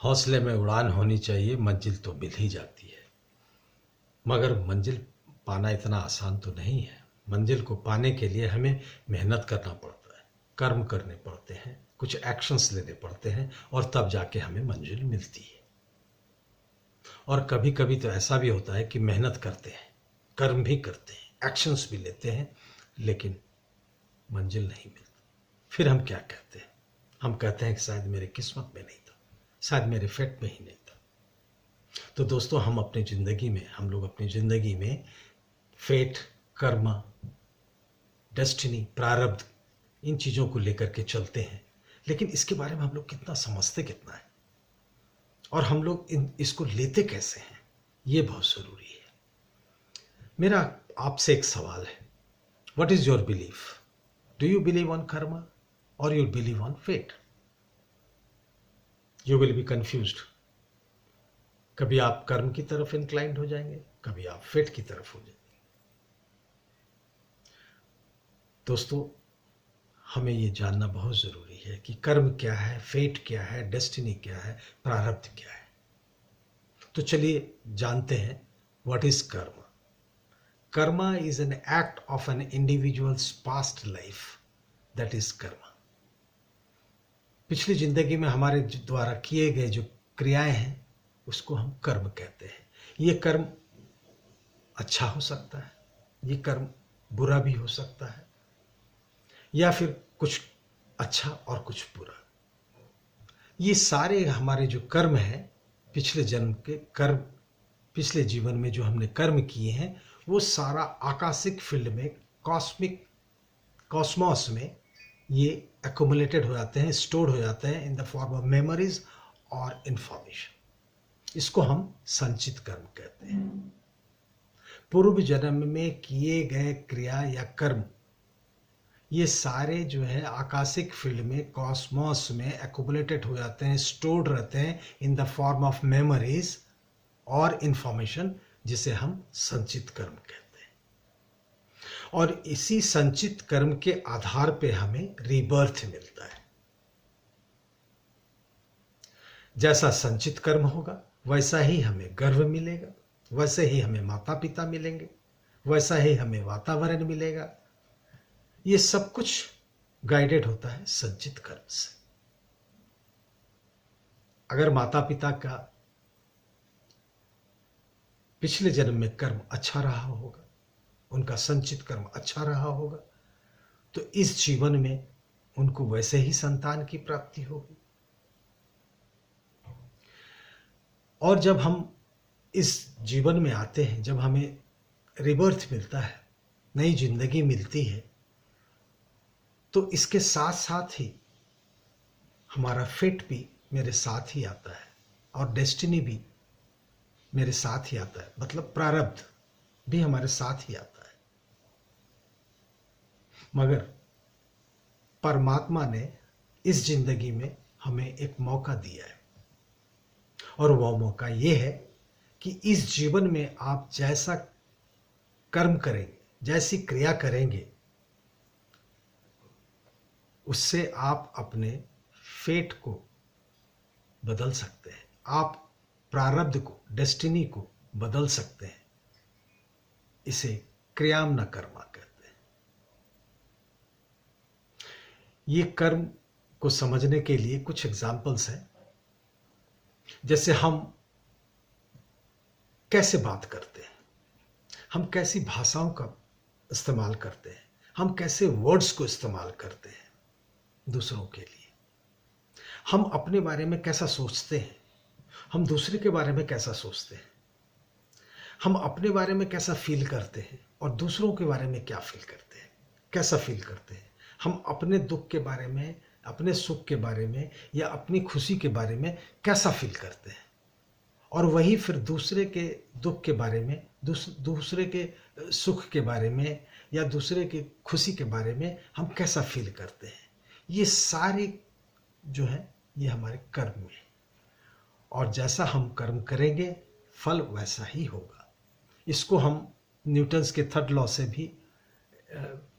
हौसले में उड़ान होनी चाहिए, मंजिल तो मिल ही जाती है। मगर मंजिल पाना इतना आसान तो नहीं है। मंजिल को पाने के लिए हमें मेहनत करना पड़ता है, कर्म करने पड़ते हैं, कुछ एक्शंस लेने पड़ते हैं और तब जाके हमें मंजिल मिलती है। और कभी कभी तो ऐसा भी होता है कि मेहनत करते हैं, कर्म भी करते हैं, एक्शंस भी लेते हैं, लेकिन मंजिल नहीं मिलती। फिर हम क्या कहते हैं? हम कहते हैं कि शायद मेरे किस्मत में नहीं था, शायद मेरे फेट में ही नहीं था। तो दोस्तों, हम लोग अपनी ज़िंदगी में फेट, कर्म, डेस्टिनी, प्रारब्ध, इन चीज़ों को लेकर के चलते हैं, लेकिन इसके बारे में हम लोग कितना समझते कितना है और हम लोग इसको लेते कैसे हैं, ये बहुत ज़रूरी है। मेरा आपसे एक सवाल है, what is your belief? Do you believe on karma और you believe on fate? You will be confused. कभी आप कर्म की तरफ इंक्लाइंड हो जाएंगे, कभी आप फेट की तरफ हो जाएंगे। दोस्तों, हमें ये जानना बहुत ज़रूरी है कि कर्म क्या है, फेट क्या है, डेस्टिनी क्या है, प्रारब्ध क्या है। तो चलिए जानते हैं what is karma. Karma is an act of an individual's past life, that is karma. पिछली जिंदगी में हमारे द्वारा किए गए जो क्रियाएं हैं उसको हम कर्म कहते हैं। ये कर्म अच्छा हो सकता है, ये कर्म बुरा भी हो सकता है, या फिर कुछ अच्छा और कुछ बुरा। ये सारे हमारे जो कर्म हैं, पिछले जन्म के कर्म, पिछले जीवन में जो हमने कर्म किए हैं, वो सारा आकाशिक फील्ड में, कॉस्मॉस में ये एक्युमुलेटेड हो जाते हैं, स्टोर हो जाते हैं in the form of memories और इंफॉर्मेशन। इसको हम संचित कर्म कहते हैं। पूर्व जन्म में किए गए क्रिया या कर्म, ये सारे जो है आकाशिक फील्ड में, कॉस्मॉस में एक्युमुलेटेड हो जाते हैं, स्टोर्ड रहते हैं in the form of memories और इंफॉर्मेशन, जिसे हम संचित कर्म कहते हैं। और इसी संचित कर्म के आधार पे हमें रीबर्थ मिलता है। जैसा संचित कर्म होगा वैसा ही हमें गर्भ मिलेगा, वैसे ही हमें माता पिता मिलेंगे, वैसा ही हमें वातावरण मिलेगा। ये सब कुछ गाइडेड होता है संचित कर्म से। अगर माता पिता का पिछले जन्म में कर्म अच्छा रहा होगा, उनका संचित कर्म अच्छा रहा होगा, तो इस जीवन में उनको वैसे ही संतान की प्राप्ति होगी। और जब हम इस जीवन में आते हैं, जब हमें रिबर्थ मिलता है, नई जिंदगी मिलती है, तो इसके साथ साथ ही हमारा फेट भी मेरे साथ ही आता है और डेस्टिनी भी मेरे साथ ही आता है, मतलब प्रारब्ध भी हमारे साथ ही आता है। मगर परमात्मा ने इस जिंदगी में हमें एक मौका दिया है, और वह मौका ये है कि इस जीवन में आप जैसा कर्म करेंगे, जैसी क्रिया करेंगे, उससे आप अपने फेट को बदल सकते हैं, आप प्रारब्ध को, डेस्टिनी को बदल सकते हैं। इसे क्रियाम न कर्मा कहते हैं। ये कर्म को समझने के लिए कुछ एग्जाम्पल्स हैं। जैसे हम कैसे बात करते हैं, हम कैसी भाषाओं का इस्तेमाल करते हैं, हम कैसे वर्ड्स को इस्तेमाल करते हैं दूसरों के लिए, हम अपने बारे में कैसा सोचते हैं, हम दूसरे के बारे में कैसा सोचते हैं, हम अपने बारे में कैसा फील करते हैं और दूसरों के बारे में क्या फील करते हैं, कैसा फील करते हैं, हम अपने दुख के बारे में, अपने सुख के बारे में या अपनी खुशी के बारे में कैसा फील करते हैं, और वही फिर दूसरे के दुख के बारे में, दूसरे के सुख के बारे में या दूसरे की खुशी के बारे में हम कैसा फील करते हैं। ये सारे जो है ये हमारे कर्म में, और जैसा हम कर्म करेंगे फल वैसा ही होगा। इसको हम न्यूटन्स के थर्ड लॉ से भी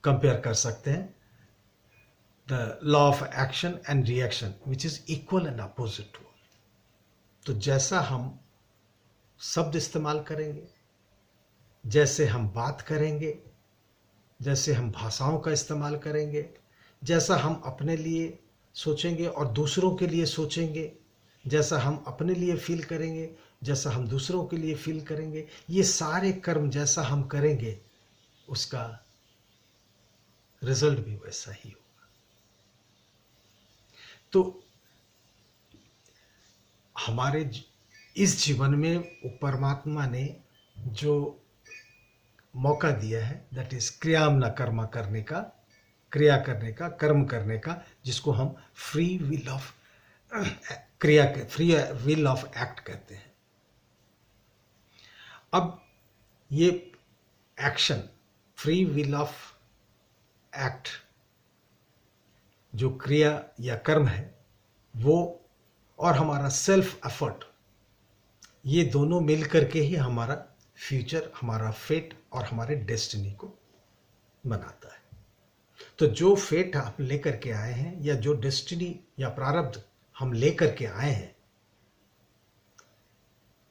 कंपेयर कर सकते हैं, the law of action and reaction which is equal and opposite to. तो जैसा हम शब्द इस्तेमाल करेंगे, जैसे हम बात करेंगे, जैसे हम भाषाओं का इस्तेमाल करेंगे, जैसा हम अपने लिए सोचेंगे और दूसरों के लिए सोचेंगे, जैसा हम अपने लिए फील करेंगे, जैसा हम दूसरों के लिए फील करेंगे, ये सारे कर्म जैसा हम करेंगे उसका रिजल्ट भी वैसा ही होगा। तो हमारे इस जीवन में परमात्मा ने जो मौका दिया है, दैट इज क्रियाम न कर्मा करने का, क्रिया करने का, कर्म करने का, जिसको हम फ्री विल ऑफ क्रिया, फ्री विल ऑफ एक्ट कहते हैं। अब ये action, free will of act, जो क्रिया या कर्म है वो, और हमारा सेल्फ एफर्ट, ये दोनों मिलकर के ही हमारा फ्यूचर, हमारा फेट और हमारे डेस्टिनी को बनाता है। तो जो फेट हम लेकर के आए हैं या जो डेस्टिनी या प्रारब्ध हम लेकर के आए हैं,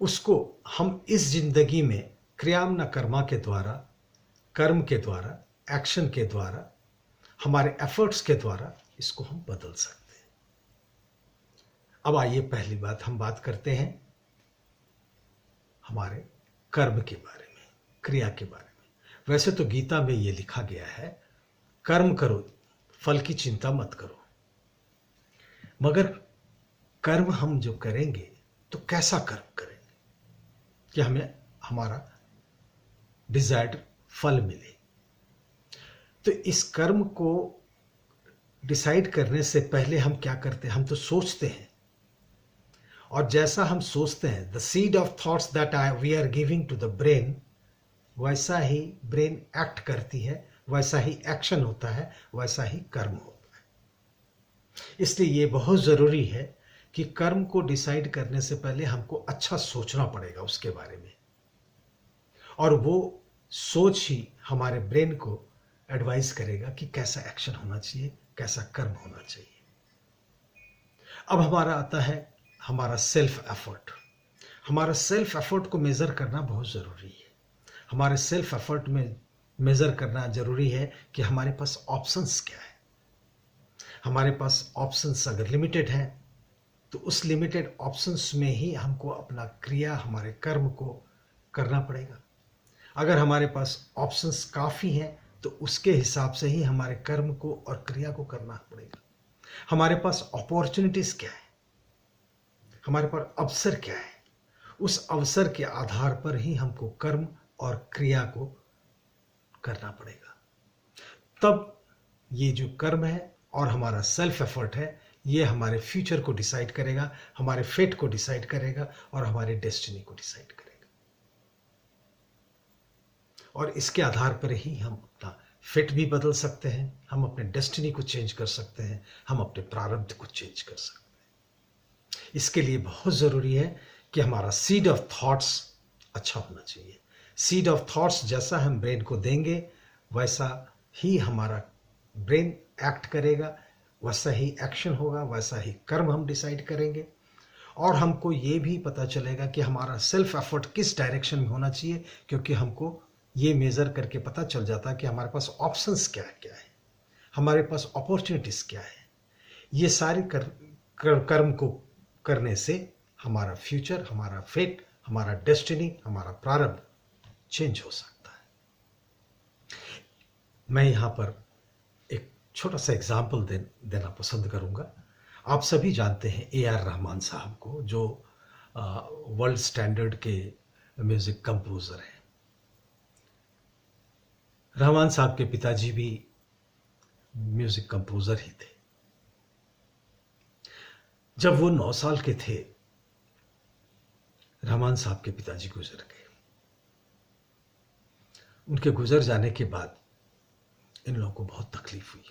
उसको हम इस जिंदगी में क्रियाम न कर्मा के द्वारा, कर्म के द्वारा, एक्शन के द्वारा, हमारे एफर्ट्स के द्वारा इसको हम बदल सकते हैं। अब आइए पहली बात हम बात करते हैं हमारे कर्म के बारे में, क्रिया के बारे में। वैसे तो गीता में ये लिखा गया है, कर्म करो, फल की चिंता मत करो। मगर कर्म हम जो करेंगे तो कैसा कर्म करेंगे कि हमें हमारा डिजायर्ड फल मिले। तो इस कर्म को डिसाइड करने से पहले हम क्या करते हैं, हम तो सोचते हैं, और जैसा हम सोचते हैं, the seed of thoughts that we are giving to the brain, वैसा ही ब्रेन एक्ट करती है, वैसा ही एक्शन होता है, वैसा ही कर्म होता है। इसलिए ये बहुत ज़रूरी है कि कर्म को डिसाइड करने से पहले हमको अच्छा सोचना पड़ेगा उसके बारे में, और वो सोच ही हमारे ब्रेन को एडवाइस करेगा कि कैसा एक्शन होना चाहिए, कैसा कर्म होना चाहिए। अब हमारा आता है हमारा सेल्फ एफर्ट। हमारा सेल्फ एफर्ट को मेज़र करना बहुत ज़रूरी है। हमारे सेल्फ एफर्ट में मेज़र करना ज़रूरी है कि हमारे पास ऑप्शंस क्या है। हमारे पास ऑप्शंस अगर लिमिटेड हैं तो उस लिमिटेड ऑप्शंस में ही हमको अपना क्रिया, हमारे कर्म को करना पड़ेगा। अगर हमारे पास ऑप्शंस काफ़ी हैं तो उसके हिसाब से ही हमारे कर्म को और क्रिया को करना पड़ेगा। हमारे पास अपॉर्चुनिटीज़ क्या है, हमारे पास अवसर क्या है, उस अवसर के आधार पर ही हमको कर्म और क्रिया को करना पड़ेगा। तब ये जो कर्म है और हमारा सेल्फ एफर्ट है, ये हमारे फ्यूचर को डिसाइड करेगा, हमारे फेट को डिसाइड करेगा और हमारे डेस्टिनी को डिसाइड करेगा। और इसके आधार पर ही हम अपना फेट भी बदल सकते हैं, हम अपने डेस्टिनी को चेंज कर सकते हैं, हम अपने प्रारब्ध को चेंज कर सकते हैं। इसके लिए बहुत ज़रूरी है कि हमारा सीड ऑफ थॉट्स अच्छा होना चाहिए। सीड ऑफ थॉट्स जैसा हम ब्रेन को देंगे वैसा ही हमारा ब्रेन एक्ट करेगा, वैसा ही एक्शन होगा, वैसा ही कर्म हम डिसाइड करेंगे। और हमको ये भी पता चलेगा कि हमारा सेल्फ एफर्ट किस डायरेक्शन में होना चाहिए, क्योंकि हमको ये मेज़र करके पता चल जाता है कि हमारे पास ऑप्शंस क्या है, हमारे पास अपॉर्चुनिटीज़ क्या है। ये सारे कर्म को करने से हमारा फ्यूचर, हमारा फेट, हमारा डेस्टिनी, हमारा प्रारब्ध चेंज हो सकता है। मैं यहाँ पर एक छोटा सा एग्जाम्पल देना पसंद करूँगा। आप सभी जानते हैं AR रहमान साहब को, जो वर्ल्ड स्टैंडर्ड के म्यूज़िक कंपोज़र हैं। रहमान साहब के पिताजी भी म्यूज़िक कंपोज़र ही थे। जब वो 9 साल के थे, रहमान साहब के पिताजी गुजर गए। उनके गुजर जाने के बाद इन लोगों को बहुत तकलीफ हुई।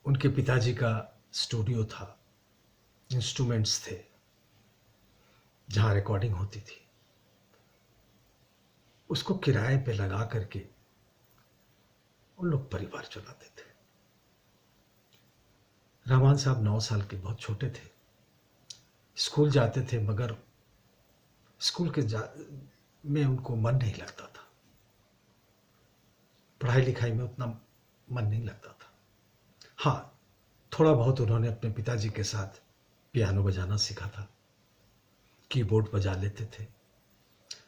उनके पिताजी का स्टूडियो था, इंस्ट्रूमेंट्स थे, जहाँ रिकॉर्डिंग होती थी। उसको किराए पे लगा करके उन लोग परिवार चलाते थे। रहमान साहब 9 साल के बहुत छोटे थे। स्कूल जाते थे मगर स्कूल में उनको मन नहीं लगता था। पढ़ाई लिखाई में उतना मन नहीं लगता था। हाँ, थोड़ा बहुत उन्होंने अपने पिताजी के साथ पियानो बजाना सीखा था, कीबोर्ड बजा लेते थे।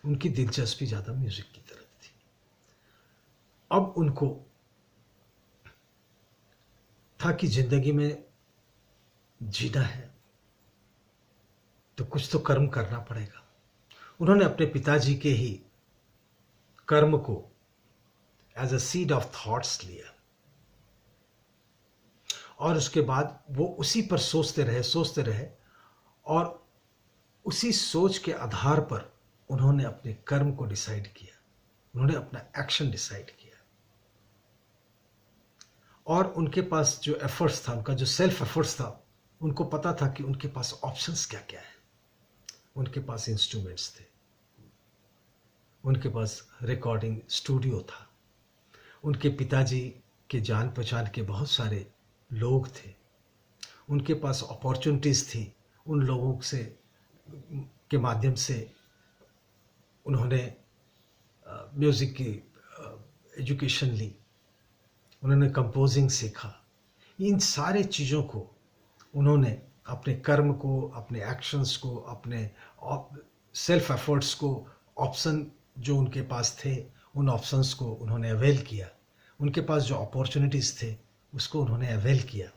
उनकी दिलचस्पी ज़्यादा म्यूज़िक की तरफ थी। अब उनको था कि ज़िंदगी में जीना है तो कुछ तो कर्म करना पड़ेगा। उन्होंने अपने पिताजी के ही कर्म को as a seed of thoughts लिया और उसके बाद वो उसी पर सोचते रहे और उसी सोच के आधार पर उन्होंने अपने कर्म को डिसाइड किया, उन्होंने अपना एक्शन डिसाइड किया। और उनके पास जो एफर्ट्स था, उनका जो सेल्फ एफर्ट्स था, उनको पता था कि उनके पास ऑप्शंस क्या क्या है। उनके पास इंस्ट्रूमेंट्स थे, उनके पास रिकॉर्डिंग स्टूडियो था, उनके पिताजी के जान पहचान के बहुत सारे लोग थे, उनके पास अपॉर्चुनिटीज़ थी। उन लोगों से के माध्यम से उन्होंने म्यूज़िक की एजुकेशन ली, उन्होंने कंपोजिंग सीखा। इन सारे चीज़ों को उन्होंने अपने कर्म को, अपने एक्शंस को, अपने सेल्फ एफर्ट्स को, ऑप्शन जो उनके पास थे उन ऑप्शंस को उन्होंने अवेल किया। उनके पास जो अपॉर्चुनिटीज़ थे उसको उन्होंने अवेल किया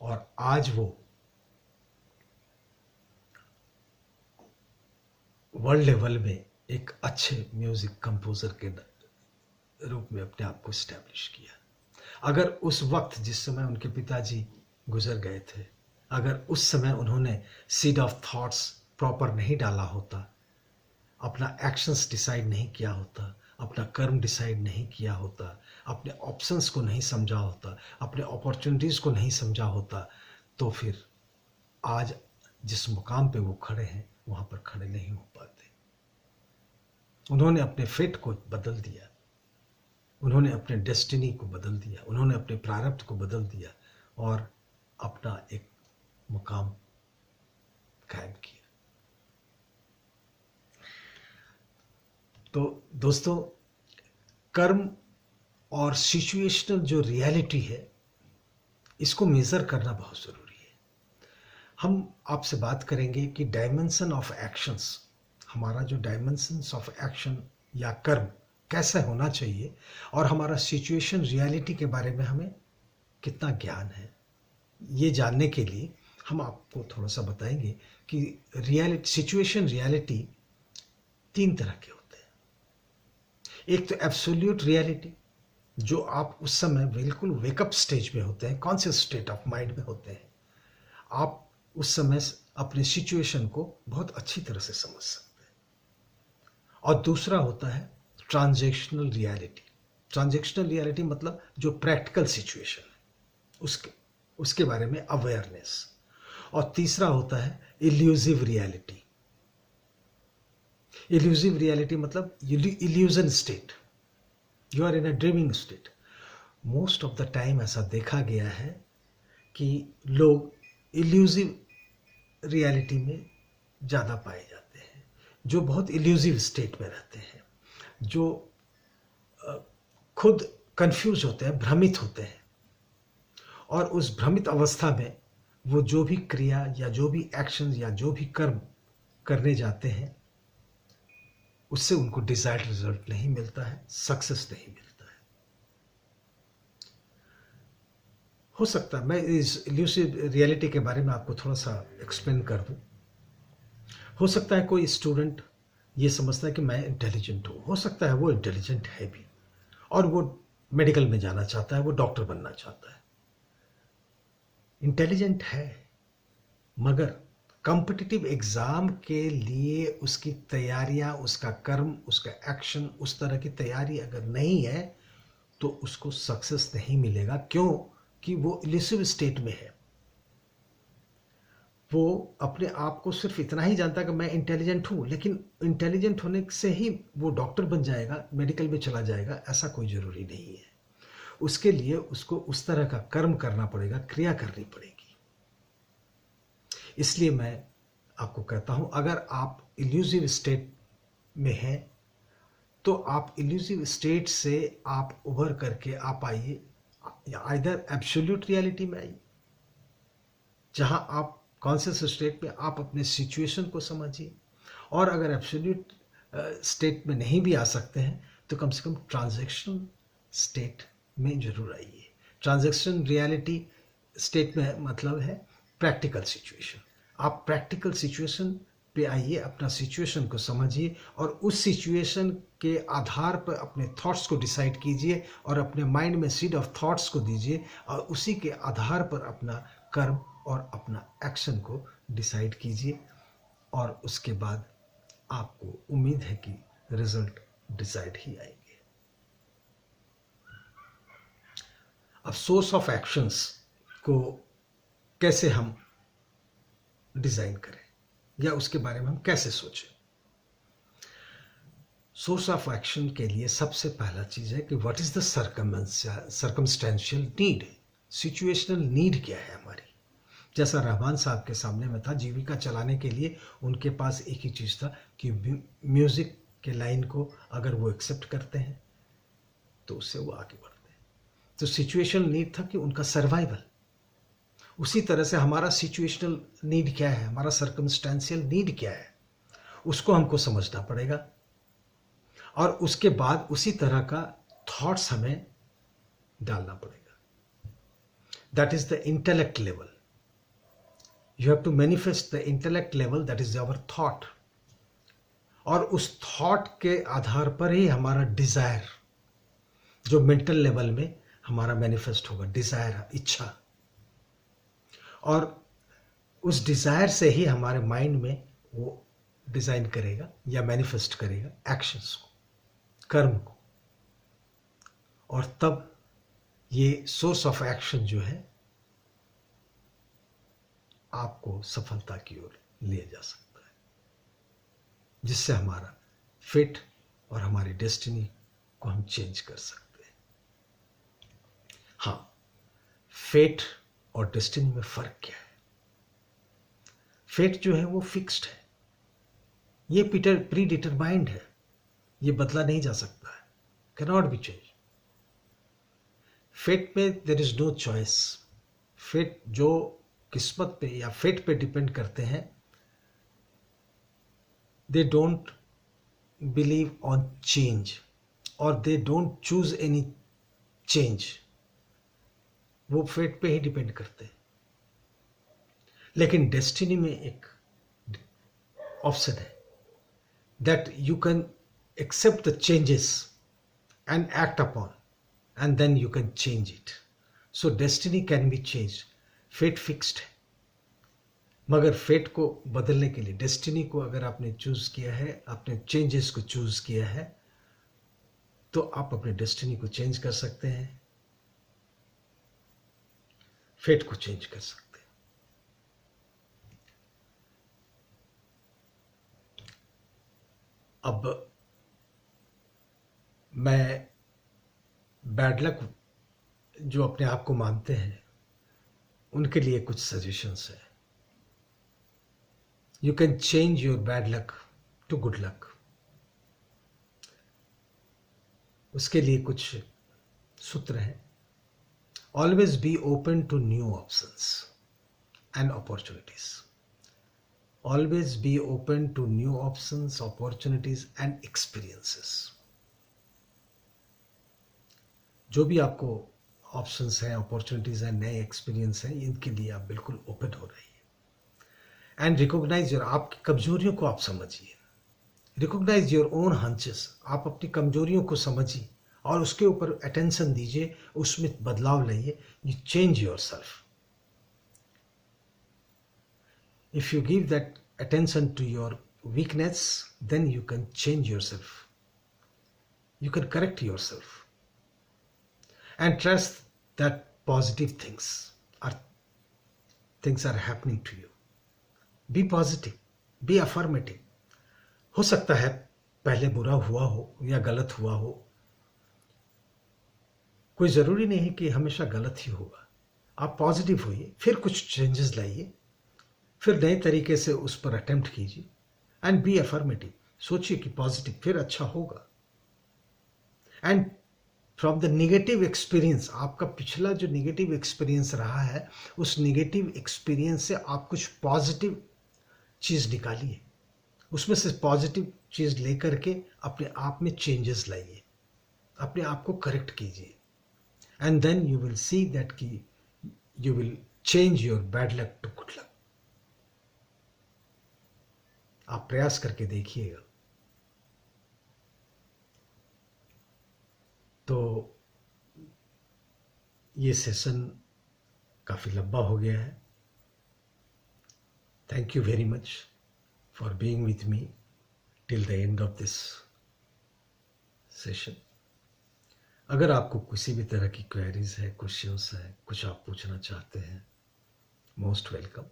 और आज वो वर्ल्ड लेवल में एक अच्छे म्यूज़िक कंपोज़र के रूप में अपने आप को इस्टेब्लिश किया। अगर उस वक्त जिस समय उनके पिताजी गुजर गए थे, अगर उस समय उन्होंने सीड ऑफ थॉट्स प्रॉपर नहीं डाला होता, अपना एक्शंस डिसाइड नहीं किया होता, अपना कर्म डिसाइड नहीं किया होता, अपने ऑप्शंस को नहीं समझा होता, अपने अपॉर्चुनिटीज़ को नहीं समझा होता, तो फिर आज जिस मुकाम पे वो खड़े हैं वहाँ पर खड़े नहीं हो पाते। उन्होंने अपने फेट को बदल दिया, उन्होंने अपने डेस्टिनी को बदल दिया, उन्होंने अपने प्रारब्ध को बदल दिया और अपना एक मुकाम कायम किया। तो दोस्तों, कर्म और सिचुएशनल जो रियलिटी है इसको मेज़र करना बहुत ज़रूरी है। हम आपसे बात करेंगे कि डायमेंशन ऑफ एक्शंस, हमारा जो डायमेंशंस ऑफ एक्शन या कर्म कैसे होना चाहिए और हमारा सिचुएशन रियलिटी के बारे में हमें कितना ज्ञान है, ये जानने के लिए हम आपको थोड़ा सा बताएंगे कि सिचुएशन रियलिटी 3 तरह के होते हैं। एक तो एब्सोल्यूट रियलिटी, जो आप उस समय बिल्कुल वेकअप स्टेज में होते हैं, कॉन्शियस स्टेट ऑफ माइंड में होते हैं, आप उस समय अपने सिचुएशन को बहुत अच्छी तरह से समझ सकते हैं। और दूसरा होता है ट्रांजैक्शनल रियलिटी। ट्रांजैक्शनल रियलिटी मतलब जो प्रैक्टिकल सिचुएशन है उसके बारे में अवेयरनेस। और तीसरा होता है इल्यूजिव रियलिटी। इल्यूजिव रियलिटी मतलब illusion state, you are in a dreaming state. Most of the time ऐसा देखा गया है कि लोग इल्यूजिव रियलिटी में ज़्यादा पाए जाते हैं, जो बहुत इल्यूजिव स्टेट में रहते हैं, जो खुद कंफ्यूज होते हैं, भ्रमित होते हैं, और उस भ्रमित अवस्था में वो जो भी क्रिया या जो भी एक्शन या जो भी कर्म करने जाते हैं उससे उनको डिजायर्ड रिजल्ट नहीं मिलता है, सक्सेस नहीं मिलता है। हो सकता है मैं इस इल्यूसिव रियलिटी के बारे में आपको थोड़ा सा एक्सप्लेन कर दूं। हो सकता है कोई स्टूडेंट ये समझता है कि मैं इंटेलिजेंट हूँ, हो सकता है वो इंटेलिजेंट है भी और वो मेडिकल में जाना चाहता है, वो डॉक्टर बनना चाहता है, इंटेलिजेंट है, मगर कॉम्पिटिटिव एग्ज़ाम के लिए उसकी तैयारियां, उसका कर्म, उसका एक्शन, उस तरह की तैयारी अगर नहीं है तो उसको सक्सेस नहीं मिलेगा। क्यों? कि वो इल्यूसिव स्टेट में है। वो अपने आप को सिर्फ इतना ही जानता है कि मैं इंटेलिजेंट हूँ, लेकिन इंटेलिजेंट होने से ही वो डॉक्टर बन जाएगा, मेडिकल में चला जाएगा, ऐसा कोई ज़रूरी नहीं है। उसके लिए उसको उस तरह का कर्म करना पड़ेगा, क्रिया करनी पड़ेगी। इसलिए मैं आपको कहता हूं, अगर आप इल्यूसिव स्टेट में हैं तो आप इल्यूसिव स्टेट से आप उभर करके आप आइए, आइदर एब्सोल्यूट रियलिटी में आइए, जहां आप कॉन्शियस स्टेट में आप अपने सिचुएशन को समझिए, और अगर एब्सोल्यूट स्टेट में नहीं भी आ सकते हैं तो कम से कम ट्रांजैक्शनल स्टेट में जरूर आइए। ट्रांजैक्शन रियलिटी स्टेट में मतलब है प्रैक्टिकल सिचुएशन। आप प्रैक्टिकल सिचुएशन पे आइए, अपना सिचुएशन को समझिए और उस सिचुएशन के आधार पर अपने थॉट्स को डिसाइड कीजिए और अपने माइंड में सीड ऑफ थॉट्स को दीजिए और उसी के आधार पर अपना कर्म और अपना एक्शन को डिसाइड कीजिए, और उसके बाद आपको उम्मीद है कि रिजल्ट डिसाइड ही आएंगे। अब सोर्स ऑफ एक्शंस को कैसे हम डिजाइन करें या उसके बारे में हम कैसे सोचें। सोर्स ऑफ एक्शन के लिए सबसे पहला चीज है कि what is the circumstantial need, situational need क्या है हमारी। जैसा रहमान साहब के सामने में था, जीविका चलाने के लिए उनके पास एक ही चीज था कि म्यूजिक के लाइन को अगर वो एक्सेप्ट करते हैं तो उससे वो आगे बढ़ते हैं। तो सिचुएशनल नीड था कि उनका सर्वाइवल। उसी तरह से हमारा सिचुएशनल नीड क्या है, हमारा सर्कमस्टेंशियल नीड क्या है, उसको हमको समझना पड़ेगा और उसके बाद उसी तरह का थॉट्स हमें डालना पड़ेगा। That is the intellect level. You have to manifest the intellect level, that is our thought, और उस थॉट के आधार पर ही हमारा डिजायर जो मेंटल लेवल में हमारा मैनिफेस्ट होगा, डिजायर, इच्छा, और उस डिजायर से ही हमारे माइंड में वो डिजाइन करेगा या मैनिफेस्ट करेगा एक्शंस को, कर्म को, और तब ये सोर्स ऑफ एक्शन जो है आपको सफलता की ओर ले जा सकता है, जिससे हमारा फेट और हमारी डेस्टिनी को हम चेंज कर सकते हैं। हाँ, फेट और डेस्टिनी में फर्क क्या है। फेट जो है वो फिक्स्ड है, ये प्री डिटरमाइंड है, ये बदला नहीं जा सकता है, कैनॉट बी चेंज। फेट में there is no choice. Fate जो किस्मत पे या फेट पे डिपेंड करते हैं, they don't believe on change और they don't choose any change. वो फेट पे ही डिपेंड करते हैं। लेकिन डेस्टिनी में एक ऑप्शन है that you can accept the changes and act upon, and then you can change it. So destiny can be changed. Fate fixed है, मगर फेट को बदलने के लिए, डेस्टिनी को अगर आपने चूज किया है, आपने चेंजेस को चूज किया है, तो आप अपने डेस्टिनी को चेंज कर सकते हैं, फेट को चेंज कर सकते हैं। अब मैं बैड लक जो अपने आप को मानते हैं उनके लिए कुछ सजेशंस है। You can change your bad luck to good luck. उसके लिए कुछ सूत्र हैं। Always be open to new options and opportunities. Always be open to new options, opportunities and experiences. जो भी आपको ऑप्शंस हैं, अपॉर्चुनिटीज हैं, नए एक्सपीरियंस हैं, इनके लिए आप बिल्कुल ओपन हो रहिए। एंड रिकॉग्नाइज योर, आपकी कमजोरियों को आप समझिए। रिकॉग्नाइज योर ओन हंचेस, आप अपनी कमजोरियों को समझिए और उसके ऊपर अटेंशन दीजिए, उसमें बदलाव लाइए। You change yourself. If you give that attention to your weakness, then you can change yourself, you can correct yourself. And trust that positive things are happening to you. Be positive, be affirmative. हो सकता है पहले बुरा हुआ हो या गलत हुआ हो, कोई ज़रूरी नहीं है कि हमेशा गलत ही होगा। आप पॉजिटिव होइए, फिर कुछ चेंजेस लाइए, फिर नए तरीके से उस पर अटेम्प्ट कीजिए एंड बी अफर्मेटिव। सोचिए कि पॉजिटिव, फिर अच्छा होगा। And from the negative experience, आपका पिछला जो नेगेटिव एक्सपीरियंस रहा है, उस नेगेटिव एक्सपीरियंस से आप कुछ पॉजिटिव चीज़ निकालिए, उसमें से पॉजिटिव चीज़ लेकर के अपने आप में चेंजेस लाइए, अपने आप को करेक्ट कीजिए, and then you will see that कि you will change your bad luck to good luck. आप प्रयास करके देखिएगा। तो ये सेशन काफ़ी लंबा हो गया है। Thank you very much for being with me till the end of this session. अगर आपको किसी भी तरह की क्वेरीज है, क्वेश्चंस है, कुछ आप पूछना चाहते हैं, मोस्ट वेलकम।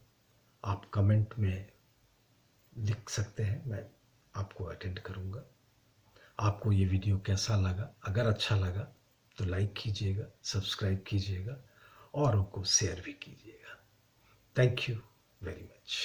आप कमेंट में लिख सकते हैं, मैं आपको अटेंड करूंगा। आपको ये वीडियो कैसा लगा? अगर अच्छा लगा तो लाइक कीजिएगा, सब्सक्राइब कीजिएगा और उनको शेयर भी कीजिएगा। Thank you very much.